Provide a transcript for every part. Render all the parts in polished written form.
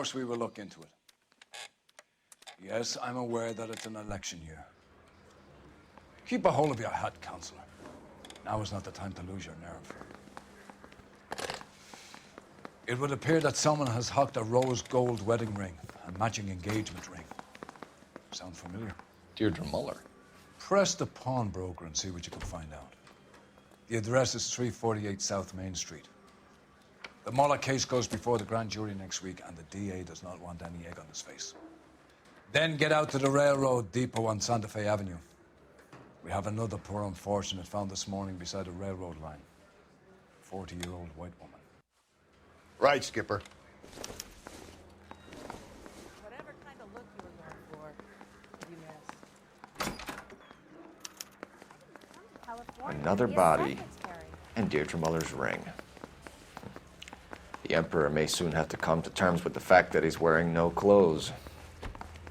course we will look into it. Yes, I'm aware that it's an election year. Keep a hold of your hat, Counselor. Now is not the time to lose your nerve. It would appear that someone has hocked a rose gold wedding ring and matching engagement ring. Sound familiar? Deirdre Muller. Press the pawnbroker and see what you can find out. The address is 348 South Main Street. The Muller case goes before the grand jury next week, and the DA does not want any egg on his face. Then get out to the railroad depot on Santa Fe Avenue. We have another poor unfortunate found this morning beside a railroad line. 40-year-old white woman. Right, Skipper. Whatever kind of look you were going for, you missed. California, Another his body secretary. and Deirdre Muller's ring. The Emperor may soon have to come to terms with the fact that he's wearing no clothes.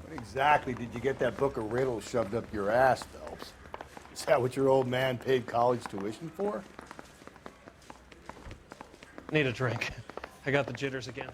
What exactly did you get that book of riddles shoved up your ass, Phelps? Is that what your old man paid college tuition for? Need a drink. I got the jitters again.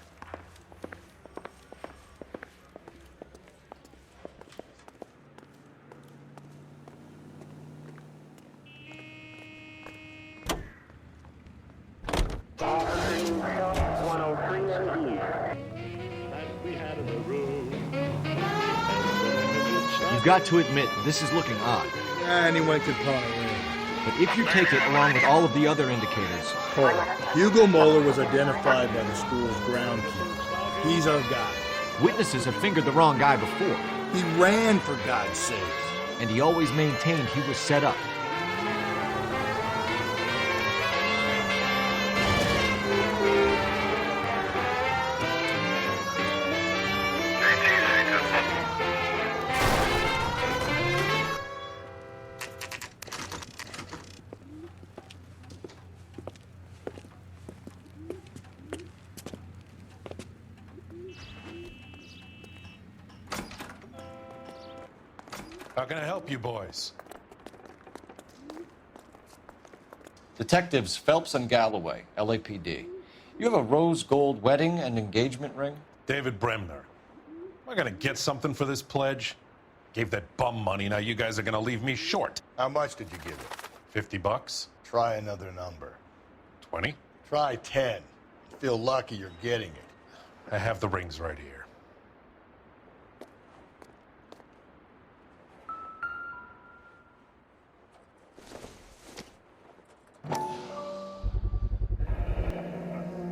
You've got to admit, this is looking odd. Anyone could pawn a ring. But if you take it along with all of the other indicators... Hold on. Hugo Muller was identified by the school's groundskeeper. He's our guy. Witnesses have fingered the wrong guy before. He ran, for God's sakes. And he always maintained he was set up. How can I help you boys? Detectives Phelps and Galloway, LAPD. You have a rose gold wedding and engagement ring? David Bremner. Am I gonna get something for this pledge? Gave that bum money, now you guys are gonna leave me short. How much did you give it? 50 bucks? Try another number. 20? Try 10. Feel lucky you're getting it. I have the rings right here.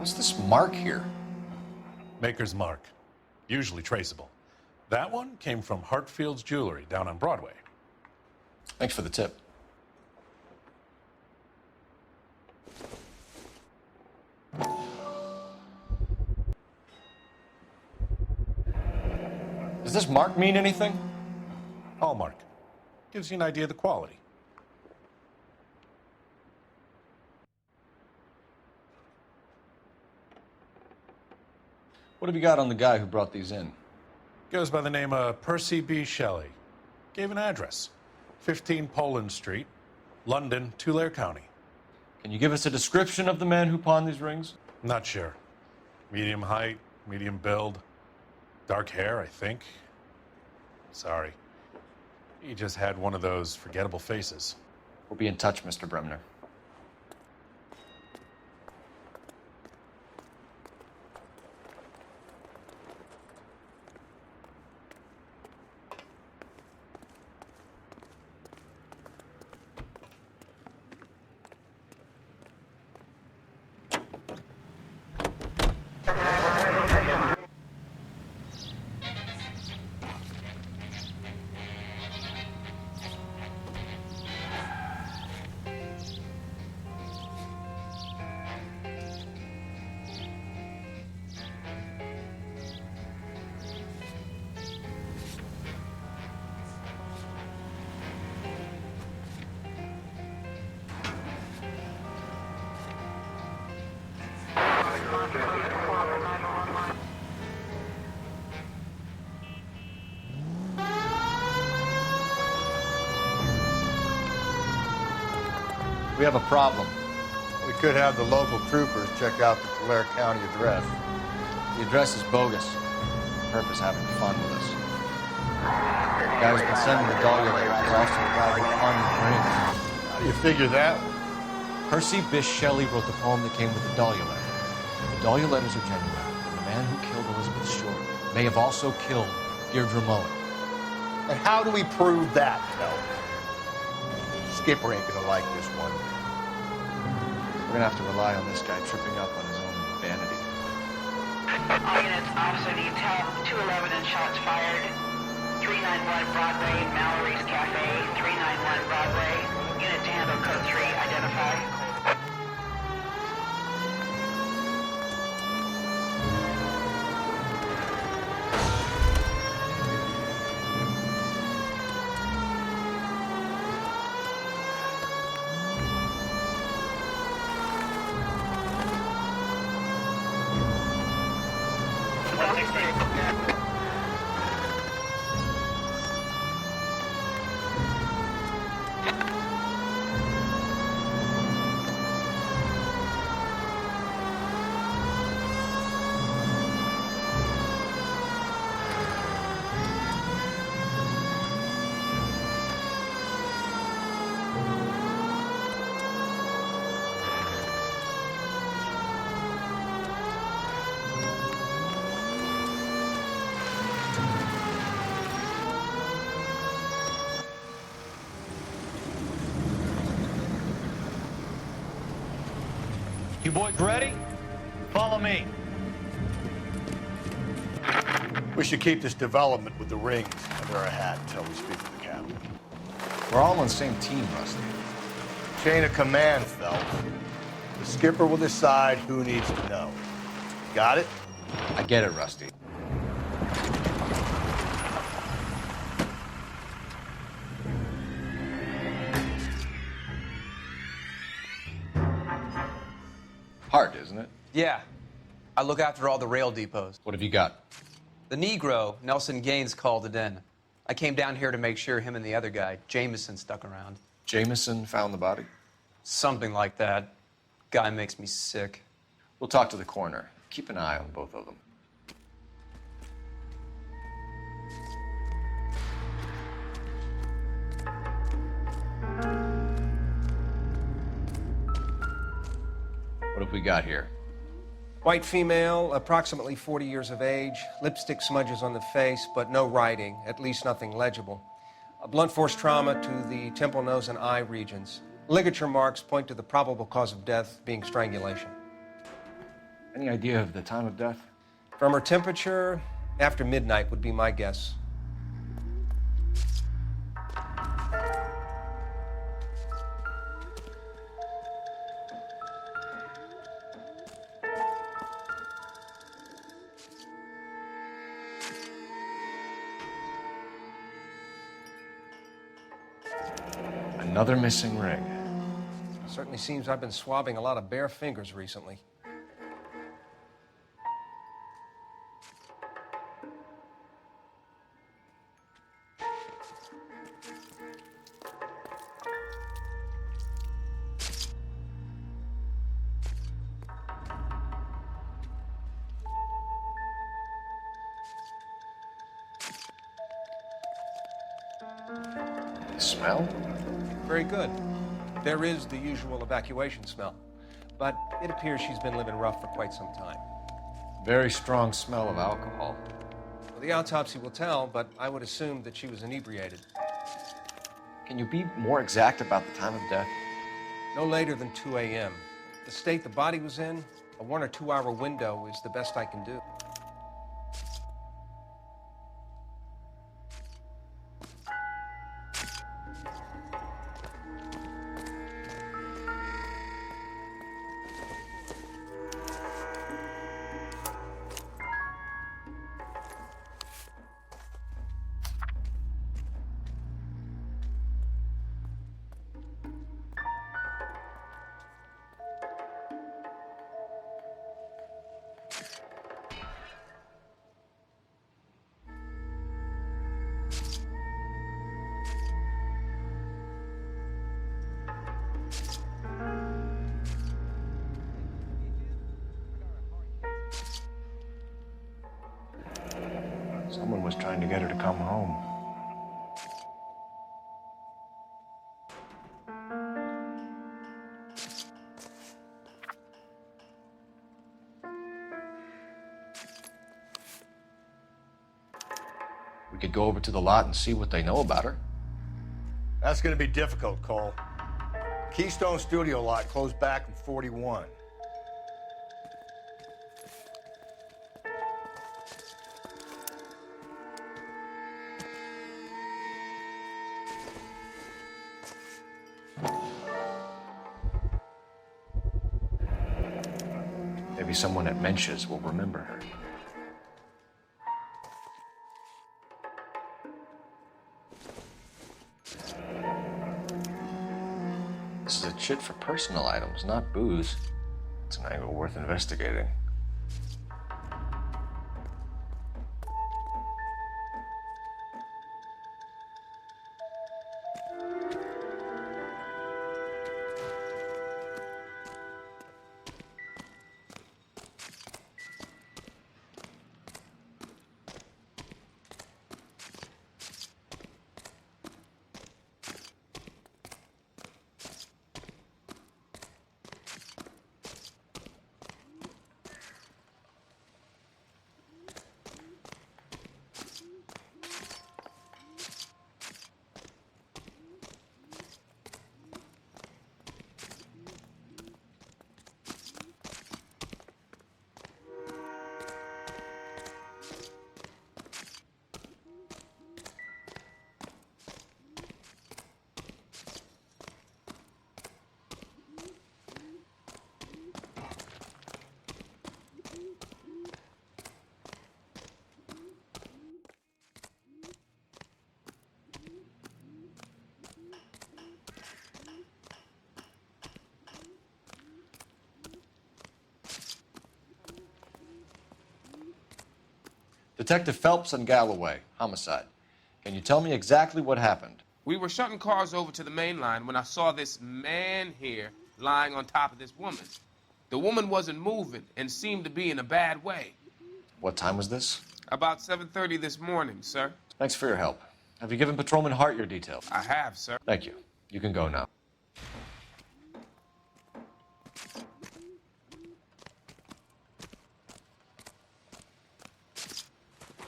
What's this mark here? Maker's mark. Usually traceable. That one came from Hartfield's Jewelry down on Broadway. Thanks for the tip. Does this mark mean anything? Hallmark. Gives you an idea of the quality. What have you got on the guy who brought these in? Goes by the name of Percy B. Shelley. Gave an address. 15 Poland Street, London, Tulare County. Can you give us a description of the man who pawned these rings? Not sure. Medium height, medium build. Dark hair, I think. Sorry. He just had one of those forgettable faces. We'll be in touch, Mr. Bremner. We have a problem. We could have the local troopers check out the Tulare County address. The address is bogus. purpose having fun with us. The guy who's been sending the Dahlia letters is also the guy who hung the rings. How do you figure that? Percy Bysshe Shelley wrote the poem that came with the Dahlia letter. The Dahlia letters are genuine, and the man who killed Elizabeth Short may have also killed Deirdre Mullen. And how do we prove that, Phelps? Skipper ain't gonna like this one. We're gonna have to rely on this guy tripping up on his own vanity. All units, officer detail, 211 and shots fired. 391 Broadway, Mallory's Cafe, 391 Broadway. Unit to handle code 3, identify. You boys ready? Follow me. We should keep this development with the rings under our hat until we speak with the captain. We're all on the same team, Rusty. Chain of command, Phelps. The skipper will decide who needs to know. Got it? I get it, Rusty. Hard, isn't it? Yeah. I look after all the rail depots. What have you got? The Negro, Nelson Gaines, called it in. I came down here to make sure him and the other guy, Jameson, stuck around. Jameson found the body? Something like that. Guy makes me sick. We'll talk to the coroner. Keep an eye on both of them. What have we got here? White female, approximately 40 years of age, lipstick smudges on the face, but no writing, at least nothing legible. A blunt force trauma to the temple, nose, and eye regions. Ligature marks point to the probable cause of death being strangulation. Any idea of the time of death? From her temperature, after midnight would be my guess. Another missing ring. Certainly seems I've been swabbing a lot of bare fingers recently. The smell? Very good. There is the usual evacuation smell, but it appears she's been living rough for quite some time. Very strong smell of alcohol. Well, the autopsy will tell, but I would assume that she was inebriated. Can you be more exact about the time of death? No later than 2 a.m. The state the body was in, a 1 or 2 hour window is the best I can do. Someone was trying to get her to come home. We could go over to the lot and see what they know about her. That's gonna be difficult, Cole. Keystone Studio lot closed back in 41. Maybe someone at Mensch's will remember her. This is a chit for personal items, not booze. It's an angle worth investigating. Detective Phelps and Galloway, homicide. Can you tell me exactly what happened? We were shutting cars over to the main line when I saw this man here lying on top of this woman. The woman wasn't moving and seemed to be in a bad way. What time was this? About 7:30 this morning, sir. Thanks for your help. Have you given Patrolman Hart your details? I have, sir. Thank you. You can go now.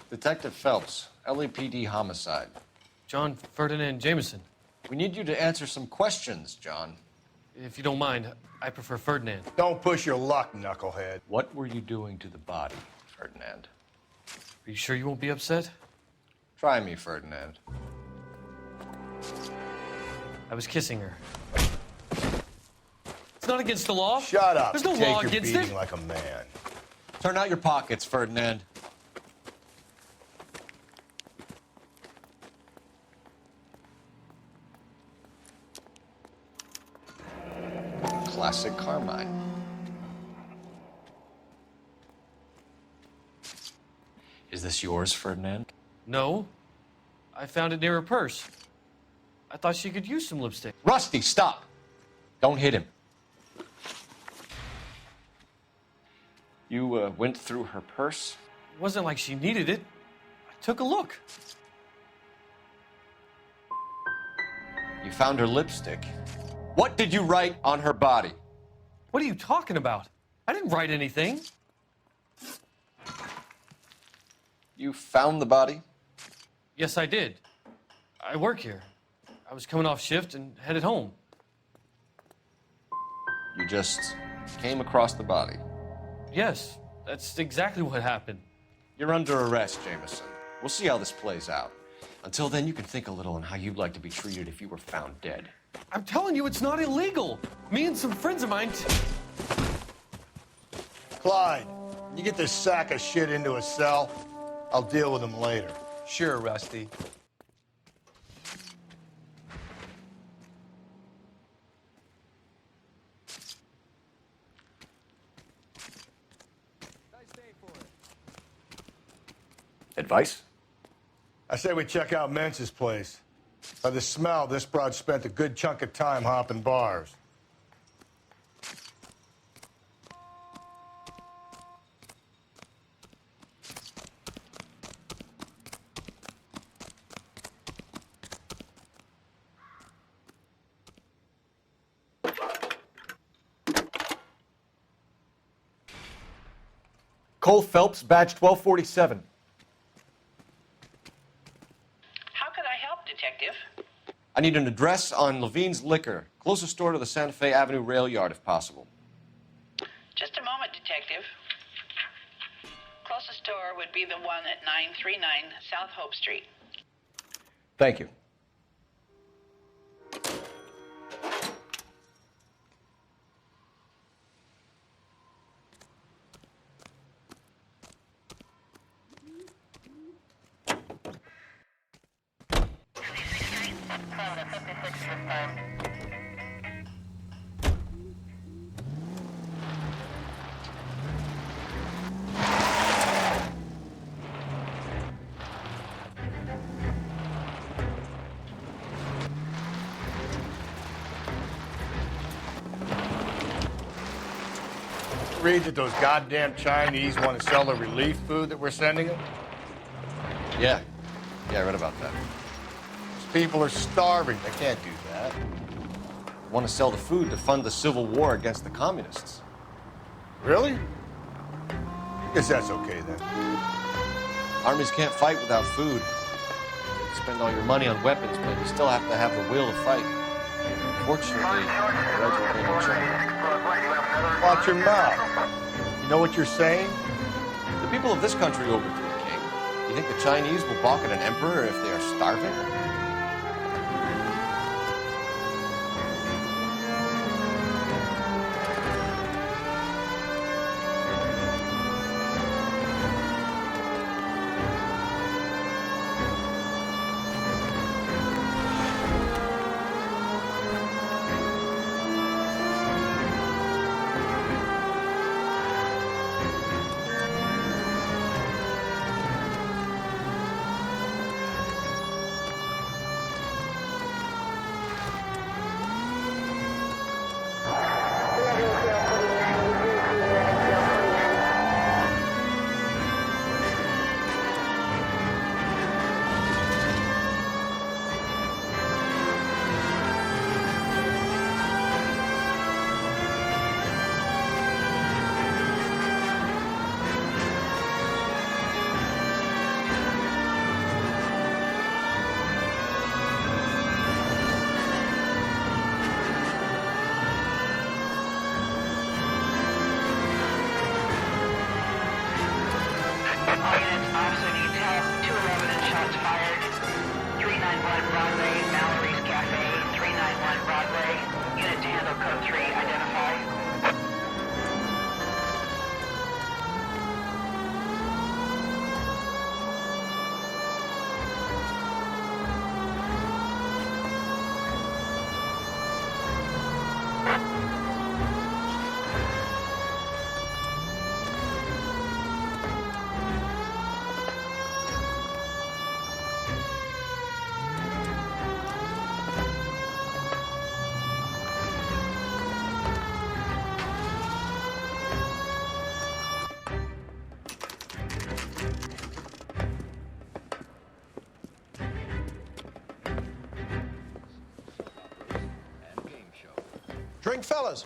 Detective Phelps, LAPD homicide. John Ferdinand Jameson. We need you to answer some questions, John. If you don't mind, I prefer Ferdinand. Don't push your luck, knucklehead. What were you doing to the body, Ferdinand? Are you sure you won't be upset? Try me, Ferdinand. I was kissing her. It's not against the law. Shut up. There's no Take law your against beating it. like a man. Turn out your pockets, Ferdinand. Classic Carmine. Is this yours, Ferdinand? No. I found it near her purse. I thought she could use some lipstick. Rusty, stop! Don't hit him. You went through her purse? It wasn't like she needed it. I took a look. You found her lipstick. What did you write on her body? What are you talking about? I didn't write anything. You found the body? Yes, I did. I work here. I was coming off shift and headed home. You just came across the body. Yes, that's exactly what happened. You're under arrest, Jameson. We'll see how this plays out. Until then, you can think a little on how you'd like to be treated if you were found dead. I'm telling you, it's not illegal. Me and some friends of mine. Clyde, you get this sack of shit into a cell. I'll deal with him later. Sure, Rusty. Advice? I say we check out Mentz's place. By the smell, this broad spent a good chunk of time hopping bars. Cole Phelps, badge 1247. How could I help, Detective? I need an address on Levine's Liquor, closest store to the Santa Fe Avenue rail yard, if possible. Just a moment, Detective. Closest store would be the one at 939 South Hope Street. Thank you. Read that those goddamn Chinese want to sell the relief food that we're sending them? Yeah, I read about that. These people are starving. They can't do that. They want to sell the food to fund the civil war against the communists. Really? Guess that's okay then. Armies can't fight without food. You spend all your money on weapons, but you still have to have the will to fight. Fortunately, the Reds will bring in China. Watch your mouth. You know what you're saying? The people of this country owe it to the king. You think the Chinese will balk at an emperor if they are starving? Drink, fellas.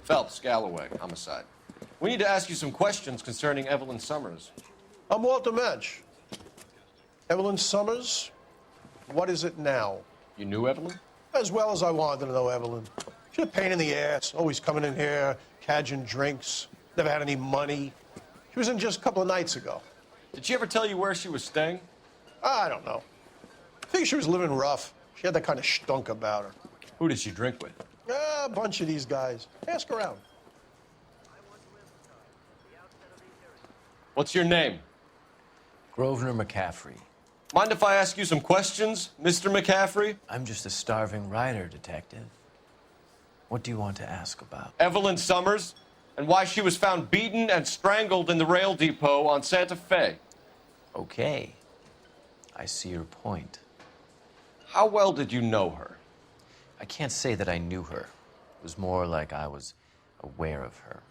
Phelps, Galloway, homicide. We need to ask you some questions concerning Evelyn Summers. I'm Walter Mensch. Evelyn Summers, what is it now? You knew Evelyn? As well as I wanted to know Evelyn. She's a pain in the ass, always coming in here, cadging drinks, never had any money. She was in just a couple of nights ago. Did she ever tell you where she was staying? I don't know. I think she was living rough. She had that kind of stunk about her. Who did she drink with? A bunch of these guys. Ask around. What's your name? Grosvenor McCaffrey. Mind if I ask you some questions, Mr. McCaffrey? I'm just a starving writer, Detective. What do you want to ask about? Evelyn Summers, and why she was found beaten and strangled in the rail depot on Santa Fe. Okay. I see your point. How well did you know her? I can't say that I knew her. It was more like I was aware of her.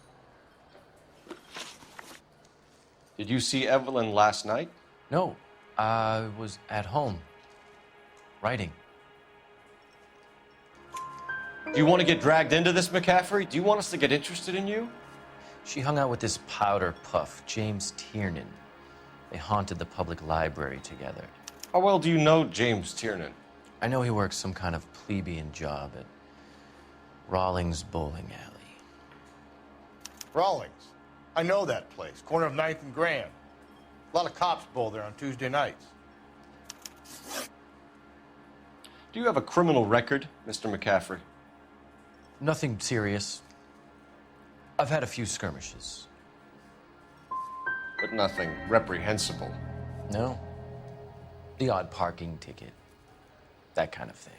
Did you see Evelyn last night? No, I was at home, writing. Do you want to get dragged into this, McCaffrey? Do you want us to get interested in you? She hung out with this powder puff, James Tiernan. They haunted the public library together. How well do you know James Tiernan? I know he works some kind of plebeian job at Rawlings Bowling Alley. Rawlings. I know that place. Corner of 9th and Grand. A lot of cops bowl there on Tuesday nights. Do you have a criminal record, Mr. McCaffrey? Nothing serious. I've had a few skirmishes. But nothing reprehensible. No. The odd parking ticket. That kind of thing.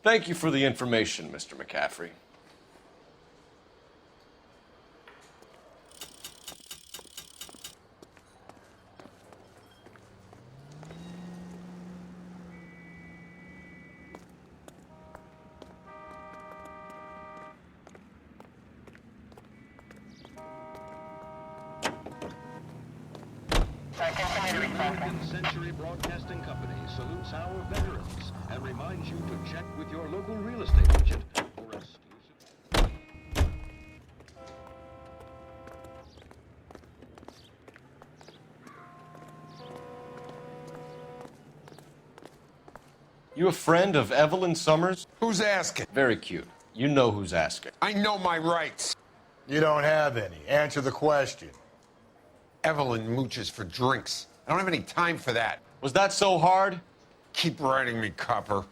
Thank you for the information, Mr. McCaffrey. American Century Broadcasting Company salutes our veterans and reminds you to check with your local real estate agent for exclusive. You a friend of Evelyn Summers? Who's asking? Very cute. You know who's asking. I know my rights. You don't have any. Answer the question. Evelyn mooches for drinks. I don't have any time for that. Was that so hard? Keep writing me, copper.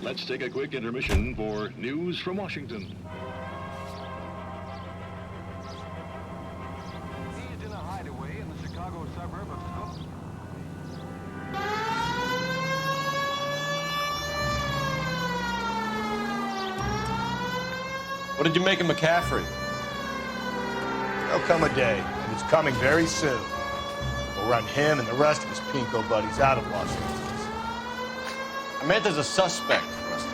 Let's take a quick intermission for news from Washington. He's in a hideaway in the Chicago suburb of Scope. What did you make of McCaffrey? There'll come a day, and it's coming very soon. We'll run him and the rest of his pinko buddies out of Los Angeles. I meant as a suspect, Rusty.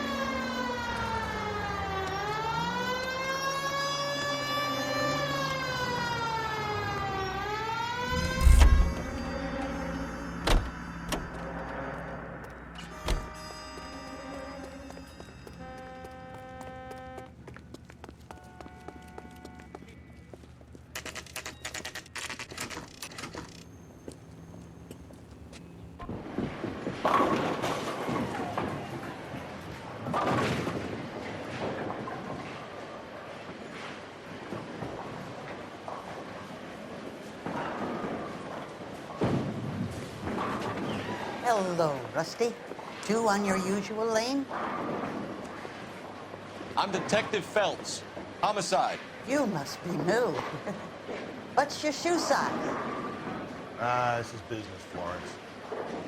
Hello, Rusty. Two on your usual lane? I'm Detective Feltz. Homicide. You must be new. What's your shoe size? This is business, Florence.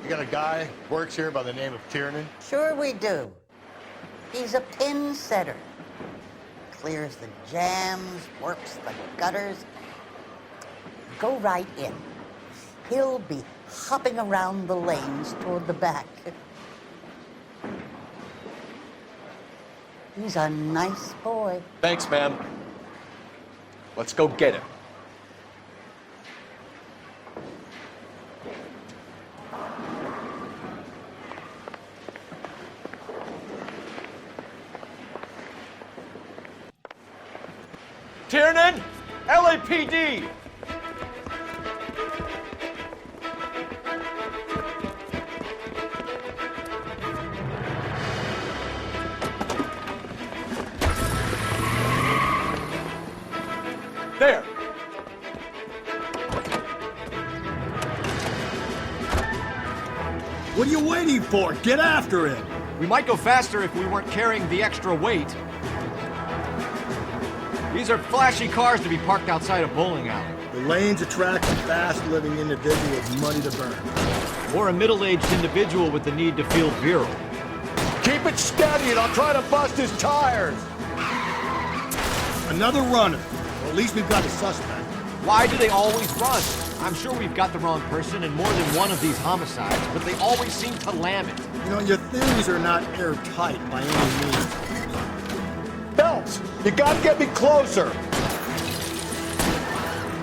You got a guy works here by the name of Tiernan? Sure we do. He's a pin setter. Clears the jams, works the gutters. Go right in. He'll be hopping around the lanes toward the back. He's a nice boy. Thanks, ma'am. Let's go get him. Tiernan, LAPD! There. What are you waiting for? Get after him! We might go faster if we weren't carrying the extra weight. These are flashy cars to be parked outside a bowling alley. The lanes attract fast-living individuals money to burn. Or a middle-aged individual with the need to feel virile. Keep it steady and I'll try to bust his tires! Another runner. Well, at least we've got a suspect. Why do they always run? I'm sure we've got the wrong person in more than one of these homicides, but they always seem to lam it. You know, your theories are not airtight by any means. Phelps, you gotta get me closer!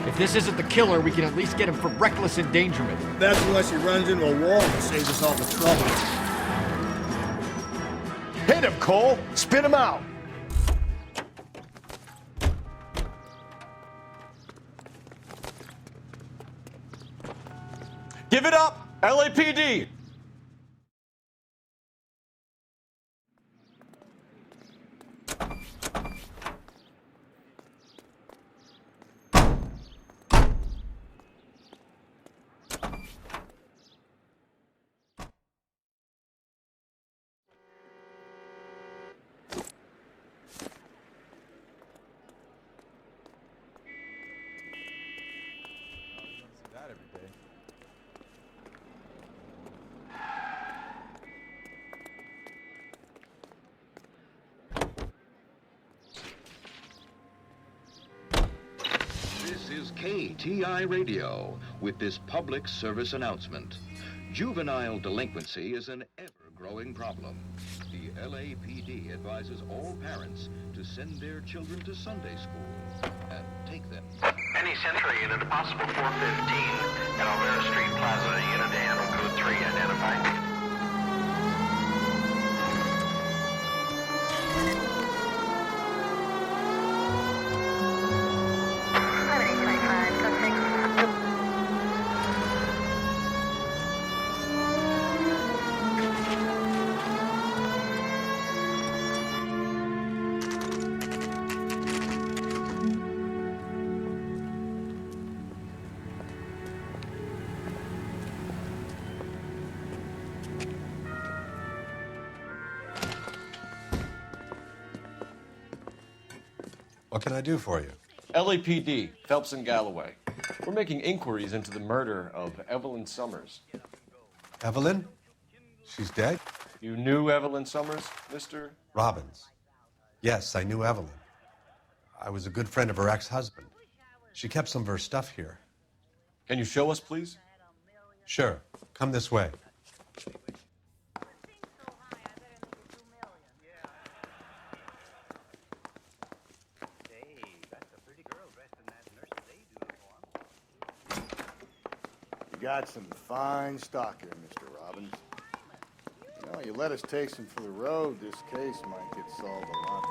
If this isn't the killer, we can at least get him for reckless endangerment. That's unless he runs into a wall and saves us all the trouble. Hit him, Cole! Spit him out! Give it up, LAPD! This is KTI Radio with this public service announcement. Juvenile delinquency is an ever-growing problem. The LAPD advises all parents to send their children to Sunday school and take them. Any Century unit, possible 415 at Alvera Street Plaza, unit to handle code 3, identified. What can I do for you? LAPD, Phelps and Galloway. We're making inquiries into the murder of Evelyn Summers. Evelyn? She's dead? You knew Evelyn Summers, Mr. Robbins. Yes, I knew Evelyn. I was a good friend of her ex-husband. She kept some of her stuff here. Can you show us, please? Sure. Come this way. You got some fine stock here, Mr. Robbins. You know, you let us take some for the road, this case might get solved a lot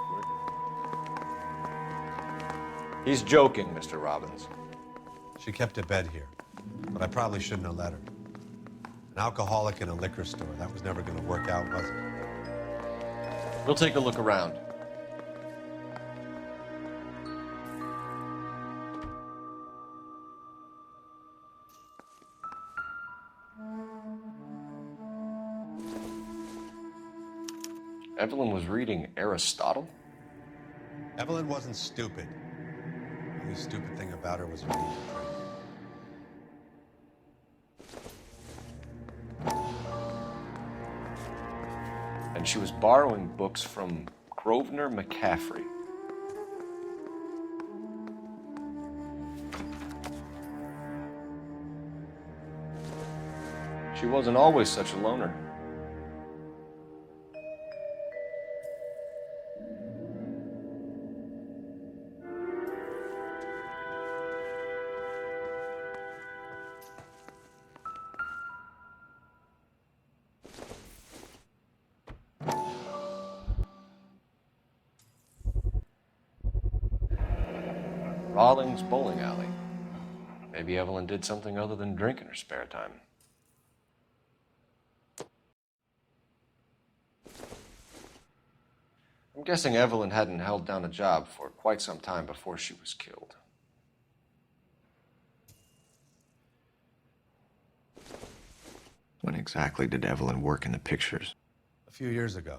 quicker. He's joking, Mr. Robbins. She kept a bed here, but I probably shouldn't have let her. An alcoholic in a liquor store, that was never going to work out, was it? We'll take a look around. Evelyn was reading Aristotle? Evelyn wasn't stupid. The only stupid thing about her was her need to drink. And she was borrowing books from Grosvenor McCaffrey. She wasn't always such a loner. Rawlings Bowling Alley. Maybe Evelyn did something other than drink in her spare time. I'm guessing Evelyn hadn't held down a job for quite some time before she was killed. When exactly did Evelyn work in the pictures? A few years ago.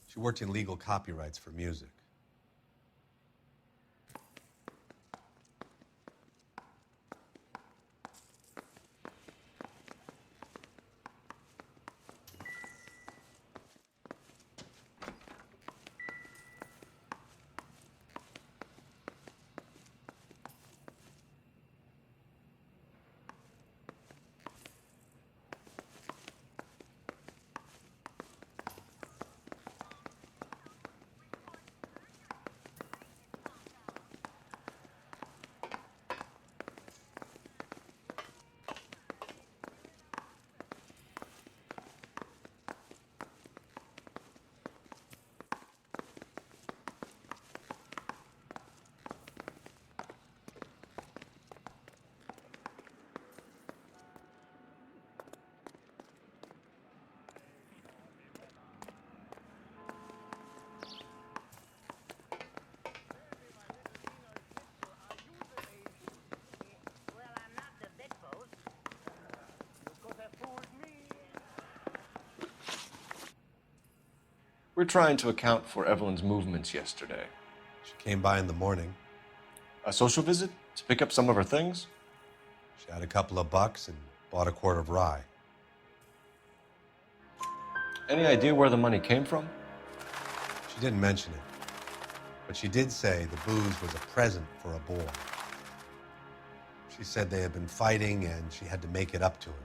She worked in legal copyrights for music. We're trying to account for Evelyn's movements yesterday. She came by in the morning. A social visit? To pick up some of her things? She had a couple of bucks and bought a quart of rye. Any idea where the money came from? She didn't mention it, but she did say the booze was a present for a boy. She said they had been fighting and she had to make it up to him.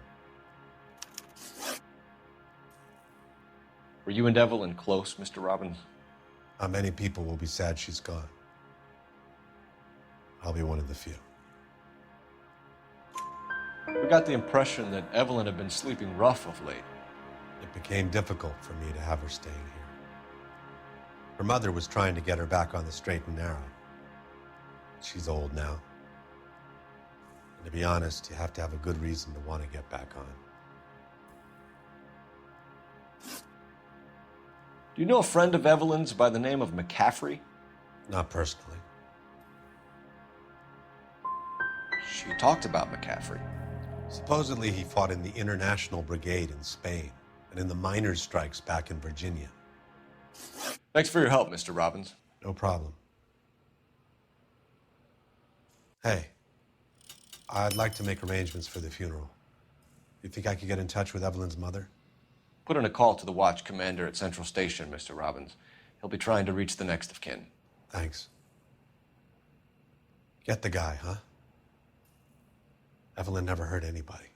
Were you and Evelyn close, Mr. Robbins? Many people will be sad she's gone. I'll be one of the few. We got the impression that Evelyn had been sleeping rough of late. It became difficult for me to have her staying here. Her mother was trying to get her back on the straight and narrow. She's old now. And to be honest, you have to have a good reason to want to get back on. Do you know a friend of Evelyn's by the name of McCaffrey? Not personally. She talked about McCaffrey. Supposedly he fought in the International Brigade in Spain and in the miners' strikes back in Virginia. Thanks for your help, Mr. Robbins. No problem. Hey, I'd like to make arrangements for the funeral. You think I could get in touch with Evelyn's mother? Put in a call to the watch commander at Central Station, Mr. Robbins. He'll be trying to reach the next of kin. Thanks. Get the guy, huh? Evelyn never hurt anybody.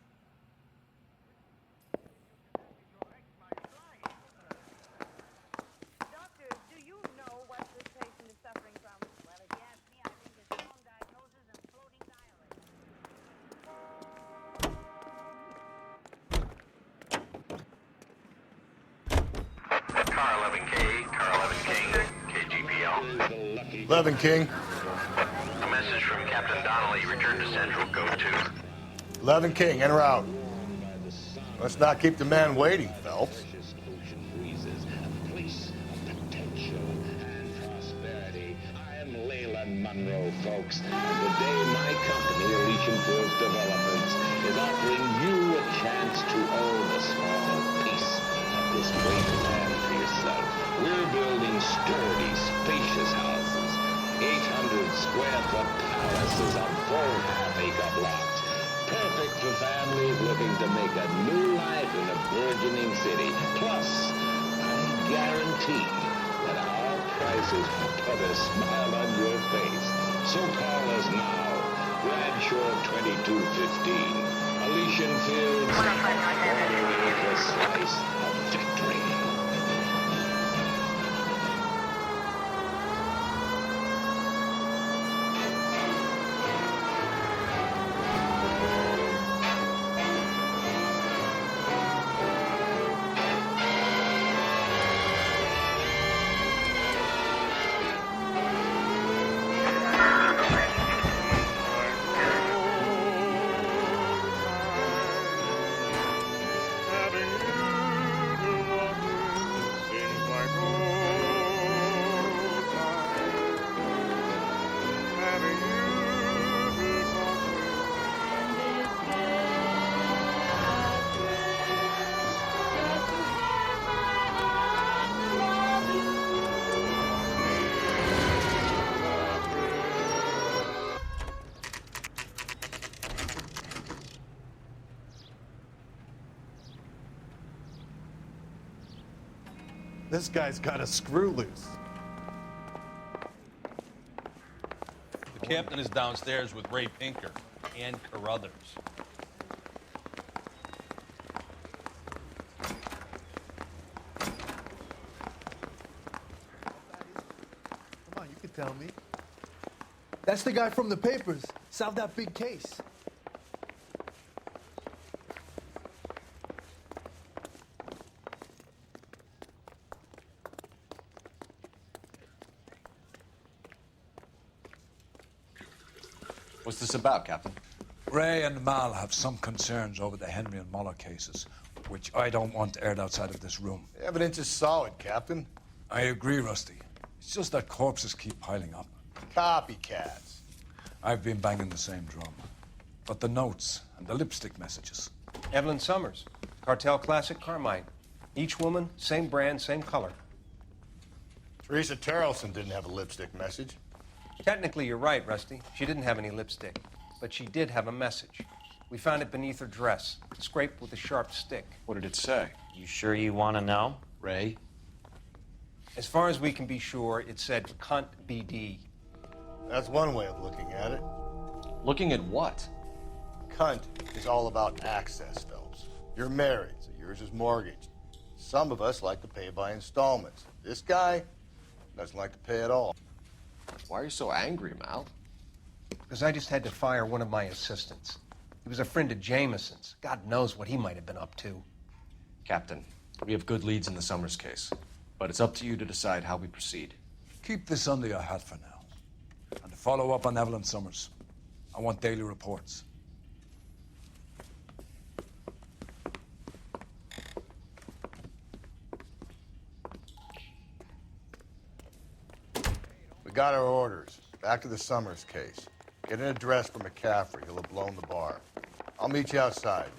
Car 11K, Car 11 King, KGPL. 11 King. A message from Captain Donnelly. Return to Central, code 2. 11 King, in or out? Let's not keep the man waiting, Phelps. Monroe, folks. And today, my company, Elysian Fields Developments, is offering you a chance to own a small piece of this great land for yourself. We're building sturdy, spacious houses, 800 square foot palaces on full half-acre blocks, perfect for families looking to make a new life in a burgeoning city. Plus, I guarantee that our prices will put a smile on your face. So call us now. Bradshaw 2215. Elysian Fields. Ordering a slice of victory. This guy's got a screw loose. The captain is downstairs with Ray Pinker and Carruthers. Come on, you can tell me. That's the guy from the papers. Solved that big case. What's this about, Captain? Ray and Mal have some concerns over the Henry and Muller cases, which I don't want aired outside of this room. The evidence is solid, Captain. I agree, Rusty. It's just that corpses keep piling up. Copycats. I've been banging the same drum. But the notes and the lipstick messages. Evelyn Summers, Cartel Classic Carmine. Each woman, same brand, same color. Teresa Terrelson didn't have a lipstick message. Technically, you're right, Rusty. She didn't have any lipstick, but she did have a message. We found it beneath her dress, scraped with a sharp stick. What did it say? You sure you want to know? Ray? As far as we can be sure, it said cunt BD. That's one way of looking at it. Looking at what? Cunt is all about access, Phelps. You're married, so yours is mortgaged. Some of us like to pay by installments. This guy doesn't like to pay at all. Why are you so angry, Mal? Because I just had to fire one of my assistants. He was a friend of Jameson's. God knows what he might have been up to. Captain, we have good leads in the Summers case, but it's up to you to decide how we proceed. Keep this under your hat for now. And to follow up on Evelyn Summers, I want daily reports. We got our orders. Back to the Summers case. Get an address for McCaffrey. He'll have blown the bar. I'll meet you outside.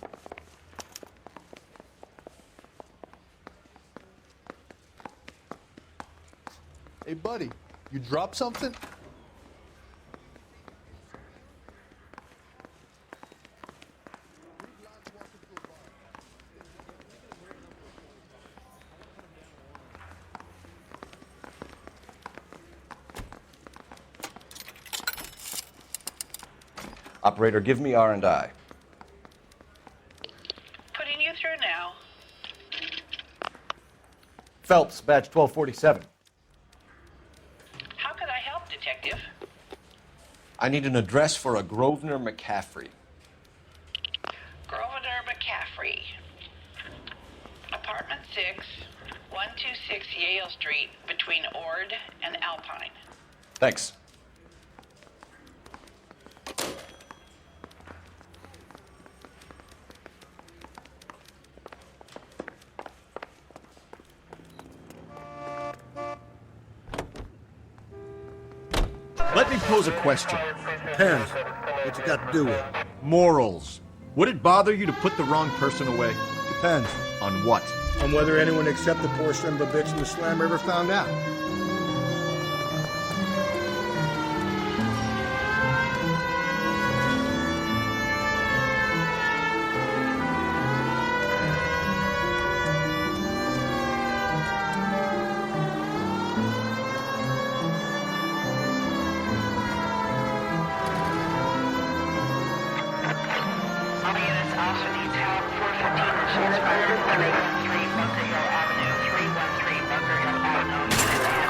Hey, buddy, you dropped something? Operator, give me R&I. Putting you through now. Phelps, badge 1247. How could I help, Detective? I need an address for a Grosvenor McCaffrey. Grosvenor McCaffrey. Apartment 6, 126 Yale Street, between Ord and Alpine. Thanks. Let me pose a question. Depends what you got to do with it. Morals. Would it bother you to put the wrong person away? Depends. On what? On whether anyone except the poor son of a bitch in the slammer ever found out. All units also need help. 415 and shots fired. 313 Bunker Hill Avenue. 313 Bunker Hill Avenue. Unit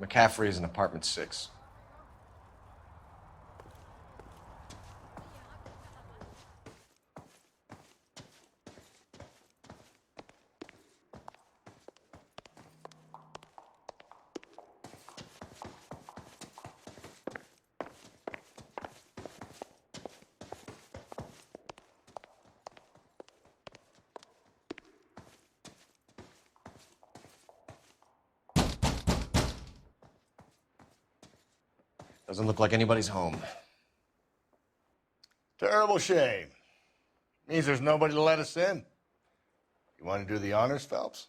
McCaffrey is in apartment 6. Doesn't look like anybody's home. Terrible shame. Means there's nobody to let us in. You want to do the honors, Phelps?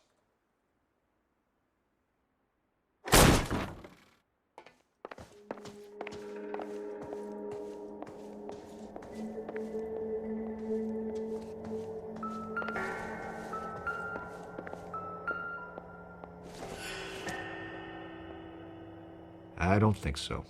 I don't think so.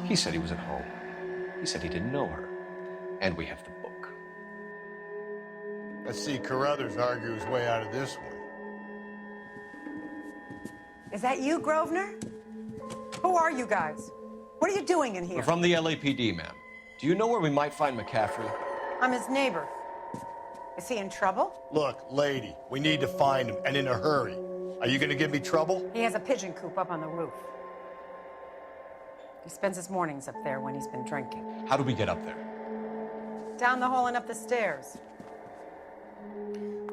He said he was at home. He said he didn't know her. And we have the book. Let's see Carruthers argue his way out of this one. Is that you, Grosvenor? Who are you guys? What are you doing in here? We're from the LAPD, ma'am. Do you know where we might find McCaffrey? I'm his neighbor. Is he in trouble? Look, lady, we need to find him, and in a hurry. Are you gonna give me trouble? He has a pigeon coop up on the roof. He spends his mornings up there when he's been drinking. How do we get up there? Down the hall and up the stairs.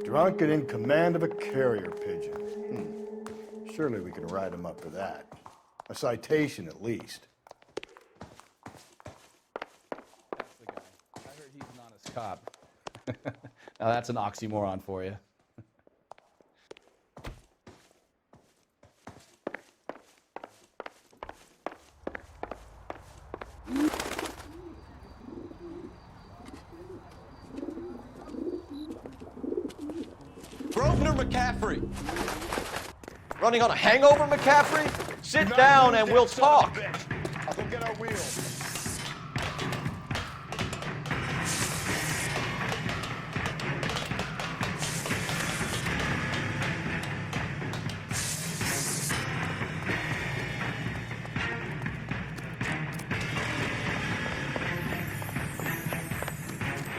Drunk and in command of a carrier pigeon. Surely we can write him up for that. A citation, at least. That's the guy. I heard he's an honest cop. Now that's an oxymoron for you. Grosvenor McCaffrey! Running on a hangover, McCaffrey? Sit down and we'll talk. I'll go get our wheels.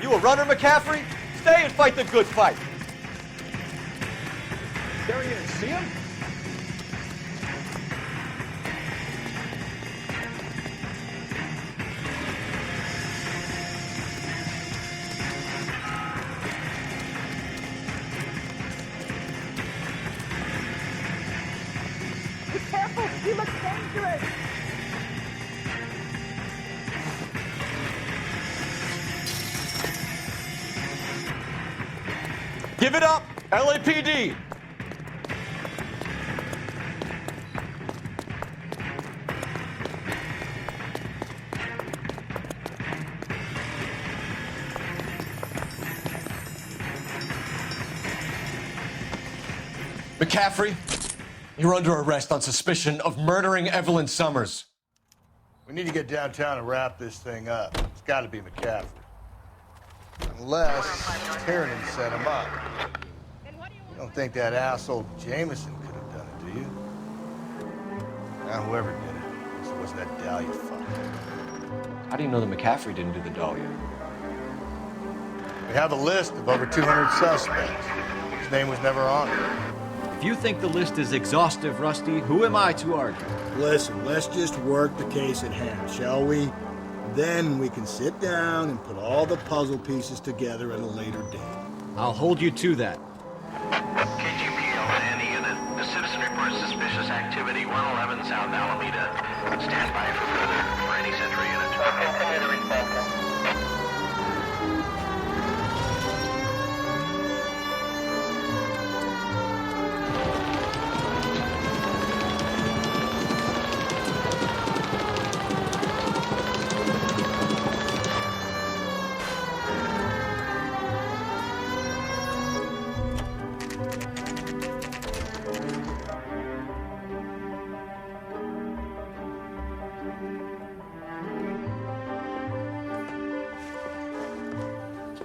You a runner, McCaffrey? Stay and fight the good fight. There he is. See him? Be careful! He looks dangerous! Give it up, LAPD! McCaffrey, you're under arrest on suspicion of murdering Evelyn Summers. We need to get downtown and wrap this thing up. It's got to be McCaffrey. Unless Tiernan set him up. You don't think that asshole Jameson could have done it, do you? Now, whoever did it, it was that Dahlia fuck. How do you know that McCaffrey didn't do the Dahlia? We have a list of over 200 suspects. His name was never on it. If you think the list is exhaustive, Rusty, who am I to argue? Listen, let's just work the case at hand, shall we? Then we can sit down and put all the puzzle pieces together at a later date. I'll hold you to that. KGPL to any unit. The citizen reports suspicious activity 111 South Alameda. Stand by for further for any Central unit. Continue to respond.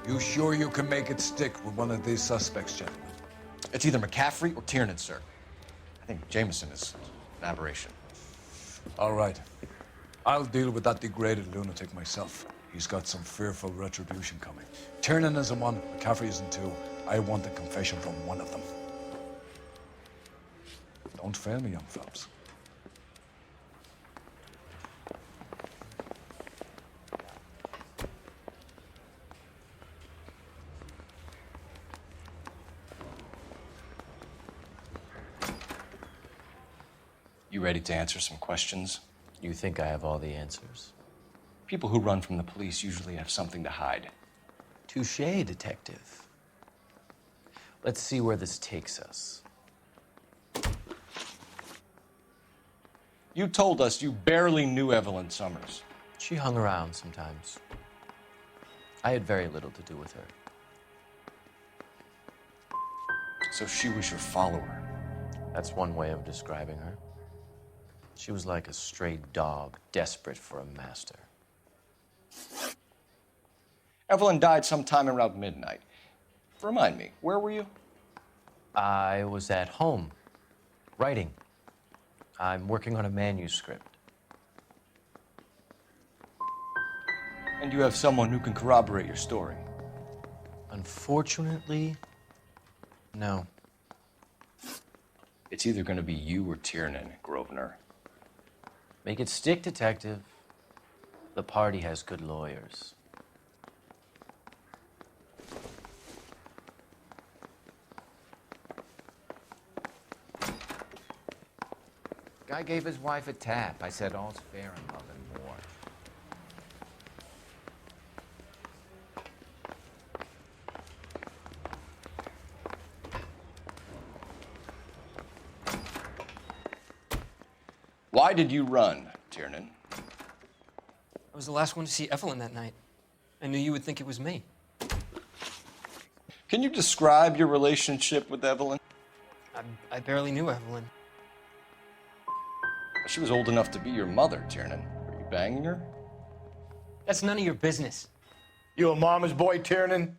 You sure you can make it stick with one of these suspects, gentlemen? It's either McCaffrey or Tiernan, sir. I think Jameson is an aberration. All right. I'll deal with that degraded lunatic myself. He's got some fearful retribution coming. Tiernan isn't one, McCaffrey isn't two. I want a confession from one of them. Don't fail me, young Phelps. You ready to answer some questions? You think I have all the answers? People who run from the police usually have something to hide. Touché, detective. Let's see where this takes us. You told us you barely knew Evelyn Summers. She hung around sometimes. I had very little to do with her. So she was your follower? That's one way of describing her. She was like a stray dog, desperate for a master. Evelyn died sometime around midnight. Remind me, where were you? I was at home, writing. I'm working on a manuscript. And you have someone who can corroborate your story? Unfortunately, no. It's either going to be you or Tiernan, Grosvenor. Make it stick, detective. The party has good lawyers. Guy gave his wife a tap. I said all's fair in love and war. Why did you run, Tiernan? I was the last one to see Evelyn that night. I knew you would think it was me. Can you describe your relationship with Evelyn? I barely knew Evelyn. She was old enough to be your mother, Tiernan. Were you banging her? That's none of your business. You a mama's boy, Tiernan?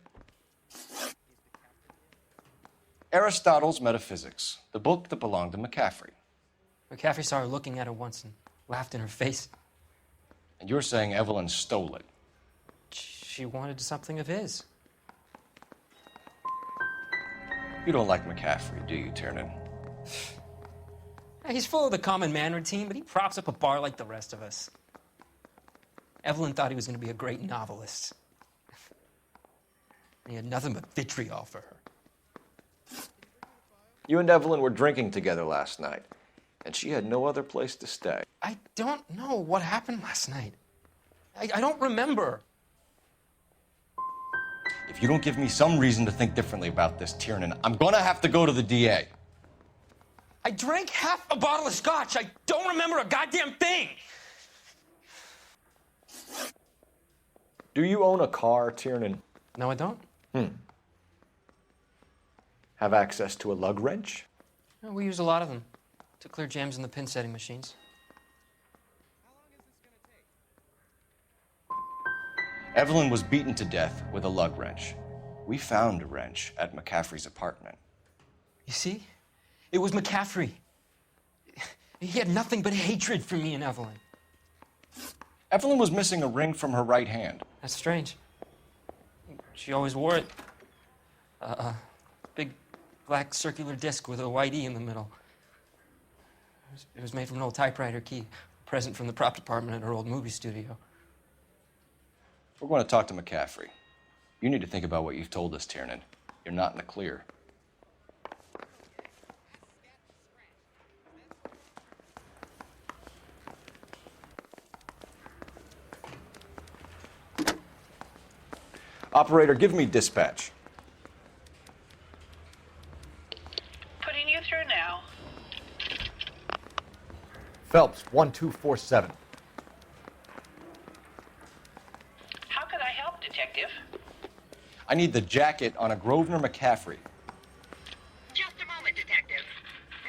Aristotle's Metaphysics, the book that belonged to McCaffrey. McCaffrey saw her looking at her once and laughed in her face. And you're saying Evelyn stole it? She wanted something of his. You don't like McCaffrey, do you, Tiernan? He's full of the common man routine, but he props up a bar like the rest of us. Evelyn thought he was going to be a great novelist. And he had nothing but vitriol for her. You and Evelyn were drinking together last night, and she had no other place to stay. I don't know what happened last night. I don't remember. If you don't give me some reason to think differently about this, Tiernan, I'm gonna have to go to the DA. I drank half a bottle of scotch. I don't remember a goddamn thing. Do you own a car, Tiernan? No, I don't. Have access to a lug wrench? No, we use a lot of them to clear jams in the pin setting machines. Evelyn was beaten to death with a lug wrench. We found a wrench at McCaffrey's apartment. You see? It was McCaffrey. He had nothing but hatred for me and Evelyn. Evelyn was missing a ring from her right hand. That's strange. She always wore it. Big black circular disc with a white E in the middle. It was made from an old typewriter key, a present from the prop department at her old movie studio. We're going to talk to McCaffrey. You need to think about what you've told us, Tiernan. You're not in the clear. Operator, give me dispatch. Putting you through now. Phelps, 1247. How could I help, Detective? I need the jacket on a Grosvenor McCaffrey. Just a moment, Detective.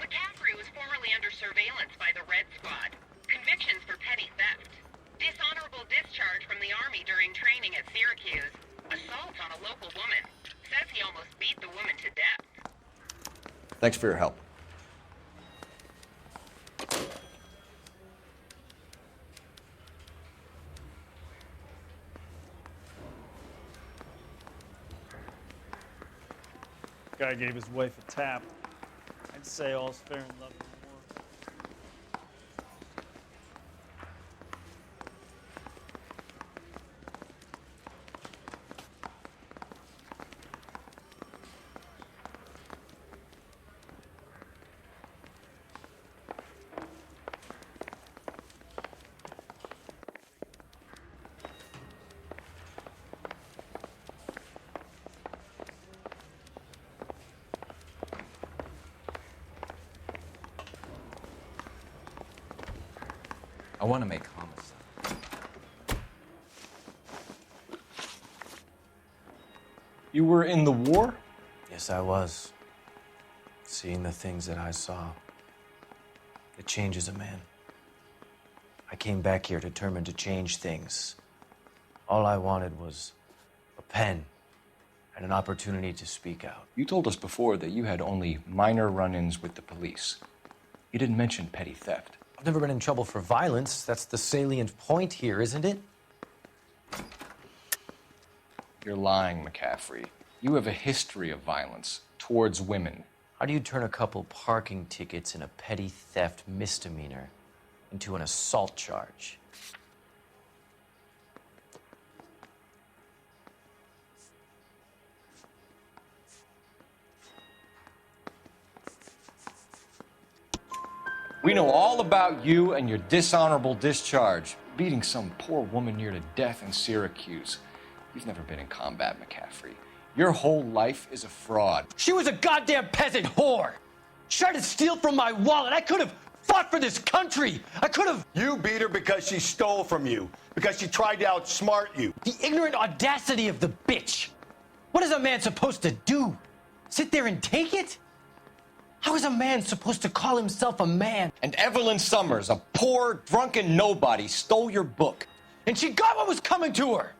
McCaffrey was formerly under surveillance by the Red Squad. Convictions for petty theft. Dishonorable discharge from the Army during training at Syracuse. Assault on a local Thanks for your help. Guy gave his wife a tap. I'd say all's fair in love and war. I want to make homicide. You were in the war? Yes, I was. Seeing the things that I saw, it changes a man. I came back here determined to change things. All I wanted was a pen and an opportunity to speak out. You told us before that you had only minor run-ins with the police. You didn't mention petty theft. I've never been in trouble for violence. That's the salient point here, isn't it? You're lying, McCaffrey. You have a history of violence towards women. How do you turn a couple parking tickets and a petty theft misdemeanor into an assault charge? We know all about you and your dishonorable discharge, beating some poor woman near to death in Syracuse. You've never been in combat, McCaffrey. Your whole life is a fraud. She was a goddamn peasant whore. She tried to steal from my wallet. I could have fought for this country. I could have. You beat her because she stole from you, because she tried to outsmart you. The ignorant audacity of the bitch. What is a man supposed to do? Sit there and take it? How is a man supposed to call himself a man? And Evelyn Summers, a poor, drunken nobody, stole your book. And she got what was coming to her.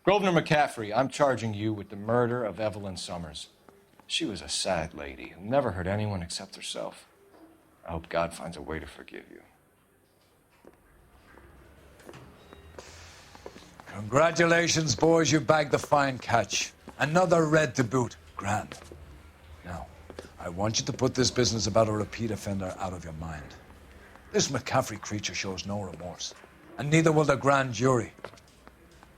Grosvenor McCaffrey, I'm charging you with the murder of Evelyn Summers. She was a sad lady who never hurt anyone except herself. I hope God finds a way to forgive you. Congratulations, boys. You bagged the fine catch. Another red to boot. Grand. Now, I want you to put this business about a repeat offender out of your mind. This McCaffrey creature shows no remorse, and neither will the grand jury.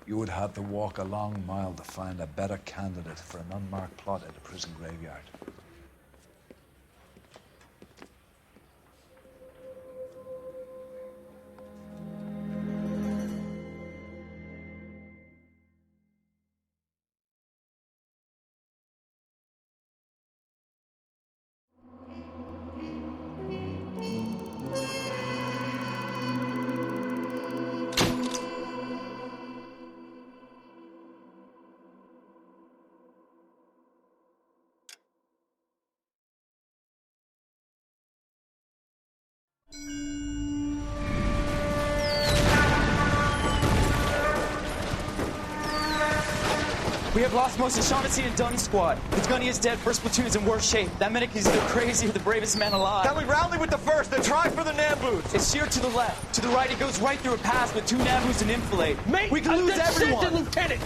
You would have to walk a long mile to find a better candidate for an unmarked plot at a prison graveyard. We have lost most of Shaughnessy and Dunn's squad. The gunny is dead. First platoon is in worse shape. That medic is either crazy or the bravest man alive. Can we rally with the first and try for the Nambus? It's sheer to the left. To the right, it goes right through a pass with 2 Nambus and enfilade. Mate, we can lose everyone. Lieutenant,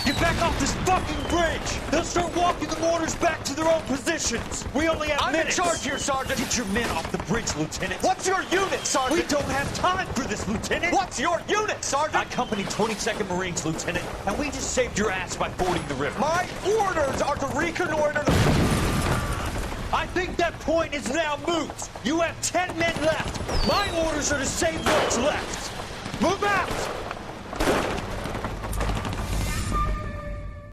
get back off this fucking bridge. They'll start walking the mortars back to their own positions. We only have minutes. I'm in charge here, Sergeant. Get your men off the bridge, Lieutenant. What's your unit, Sergeant? We don't have time for this, Lieutenant. What's your unit, Sergeant? I company 22nd Marines, Lieutenant, and we just saved your ass by fording the river. My orders are to reconnoiter the... I think that point is now moot. You have 10 men left. My orders are to save what's left. Move out!